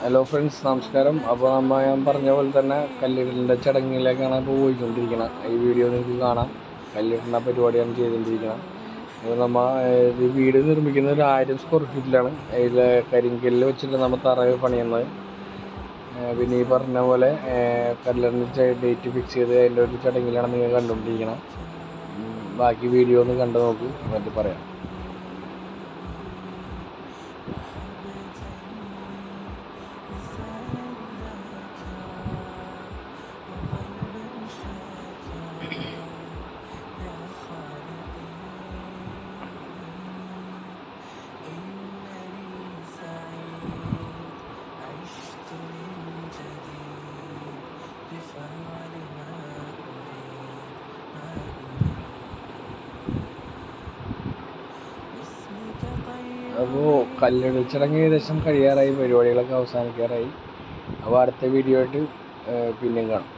Hello friends, നമസ്കാരം. അപ്പോൾ ഞാൻ പറഞ്ഞ പോലെ തന്നെ കല്ലിടലിൻ്റെ ചടങ്ങിലേക്കാണ് ഇപ്പോൾ പോയിക്കൊണ്ടിരിക്കുന്നത്. ഈ വീഡിയോ നിങ്ങൾക്ക് കാണാം. കല്ലിടലിൻ്റെ പരിപാടിയാണ് ചെയ്തുകൊണ്ടിരിക്കുന്നത്. അപ്പോൾ ഇത് വീട് നിർമ്മിക്കുന്നത് ഒരു 1000 സ്ക്വയർ ഫീറ്റിലാണ്. അതിൽ കരിങ്കല്ല് വെച്ചിട്ട് നമ്മൾ തറ പണിയുന്നത്. പിന്നെ ഈ പറഞ്ഞ പോലെ കല്ലിടലിൻ്റെ ഡേറ്റ് ഫിക്സ് ചെയ്ത് അതിൻ്റെ ഒരു ചടങ്ങിലാണ് നിങ്ങൾ കണ്ടുകൊണ്ടിരിക്കുന്നത്. ബാക്കി വീഡിയോ ഒന്ന് കണ്ടു നോക്ക്, എന്നിട്ട് പറയാം. അപ്പോൾ കല്ലിടൽ ചടങ്ങ് ഏകദേശം കഴിയാറായി, പരിപാടികളൊക്കെ അവസാനിക്കാറായി. അപ്പോൾ അടുത്ത വീഡിയോ ആയിട്ട് പിന്നെയും കാണാം.